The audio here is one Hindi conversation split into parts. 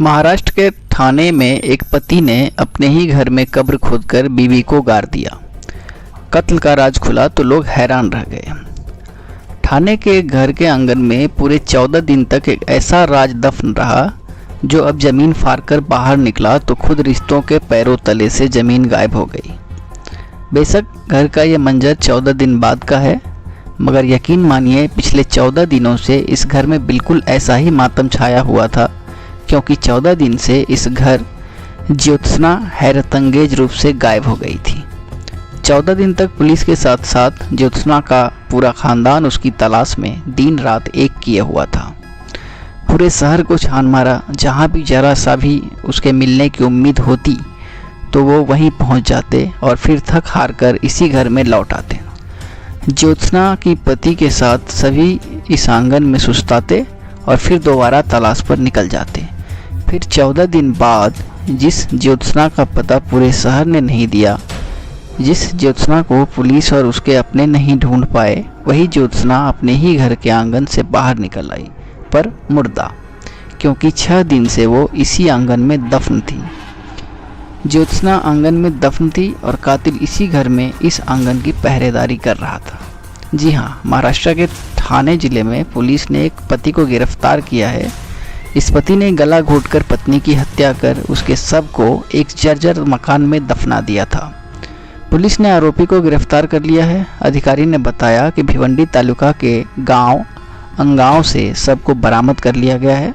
महाराष्ट्र के ठाणे में एक पति ने अपने ही घर में कब्र खोदकर बीवी को गाड़ दिया। कत्ल का राज खुला तो लोग हैरान रह गए। ठाणे के घर के आंगन में पूरे 14 दिन तक एक ऐसा राज दफन रहा, जो अब जमीन फाड़कर बाहर निकला तो खुद रिश्तों के पैरों तले से जमीन गायब हो गई। बेशक घर का ये मंजर 14 दिन बाद का है, मगर यकीन मानिए पिछले 14 दिनों से इस घर में बिल्कुल ऐसा ही मातम छाया हुआ था, क्योंकि 14 दिन से इस घर ज्योत्सना हैरतअंगेज रूप से गायब हो गई थी। 14 दिन तक पुलिस के साथ साथ ज्योत्सना का पूरा खानदान उसकी तलाश में दिन रात एक किए हुआ था। पूरे शहर को छान मारा, जहाँ भी जरा सा भी उसके मिलने की उम्मीद होती तो वो वहीं पहुँच जाते और फिर थक हार कर इसी घर में लौट आते। ज्योत्सना की पति के साथ सभी इस आंगन में सुस्ताते और फिर दोबारा तलाश पर निकल जाते। फिर 14 दिन बाद जिस ज्योत्सना का पता पूरे शहर ने नहीं दिया, जिस ज्योत्सना को पुलिस और उसके अपने नहीं ढूंढ पाए, वही ज्योत्सना अपने ही घर के आंगन से बाहर निकल आई, पर मुर्दा, क्योंकि 6 दिन से वो इसी आंगन में दफन थी। ज्योत्सना आंगन में दफन थी और कातिल इसी घर में इस आंगन की पहरेदारी कर रहा था। जी हाँ, महाराष्ट्र के ठाणे जिले में पुलिस ने एक पति को गिरफ्तार किया है। इस पति ने गला घोंटकर पत्नी की हत्या कर उसके शव को एक जर्जर मकान में दफना दिया था। पुलिस ने आरोपी को गिरफ्तार कर लिया है। अधिकारी ने बताया कि भिवंडी तालुका के गांव अंगांव से शव को बरामद कर लिया गया है।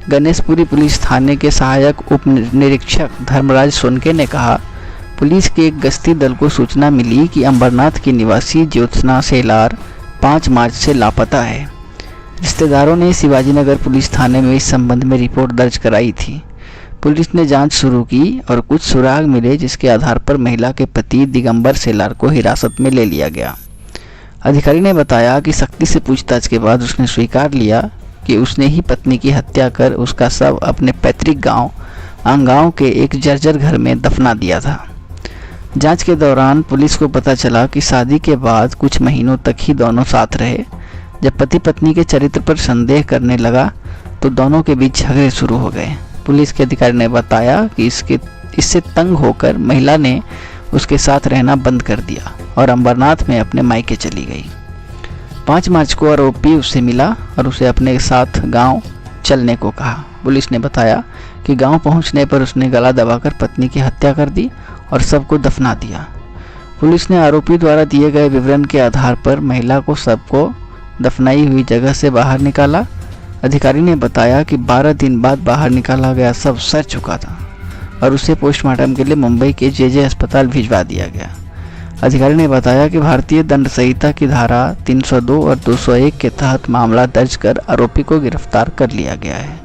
गणेशपुरी पुलिस थाने के सहायक उप निरीक्षक धर्मराज सोनके ने कहा, पुलिस के एक गश्ती दल को सूचना मिली कि अंबरनाथ की निवासी ज्योत्सना सेलार 5 मार्च से लापता है। रिश्तेदारों ने शिवाजीनगर पुलिस थाने में इस संबंध में रिपोर्ट दर्ज कराई थी। पुलिस ने जांच शुरू की और कुछ सुराग मिले, जिसके आधार पर महिला के पति दिगंबर सेलार को हिरासत में ले लिया गया। अधिकारी ने बताया कि सख्ती से पूछताछ के बाद उसने स्वीकार लिया कि उसने ही पत्नी की हत्या कर उसका शव अपने पैतृक गांव अंगांव के एक जर्जर घर में दफना दिया था। जांच के दौरान पुलिस को पता चला कि शादी के बाद कुछ महीनों तक ही दोनों साथ रहे। जब पति पत्नी के चरित्र पर संदेह करने लगा तो दोनों के बीच झगड़े शुरू हो गए। पुलिस के अधिकारी ने बताया कि इससे तंग होकर महिला ने उसके साथ रहना बंद कर दिया और अंबरनाथ में अपने मायके चली गई। 5 मार्च को आरोपी उससे मिला और उसे अपने साथ गांव चलने को कहा। पुलिस ने बताया कि गांव पहुंचने पर उसने गला दबाकर पत्नी की हत्या कर दी और शव को दफना दिया। पुलिस ने आरोपी द्वारा दिए गए विवरण के आधार पर महिला को शव को दफनाई हुई जगह से बाहर निकाला। अधिकारी ने बताया कि 12 दिन बाद बाहर निकाला गया शव सड़ चुका था और उसे पोस्टमार्टम के लिए मुंबई के जेजे अस्पताल भिजवा दिया गया। अधिकारी ने बताया कि भारतीय दंड संहिता की धारा 302 और 201 के तहत मामला दर्ज कर आरोपी को गिरफ्तार कर लिया गया है।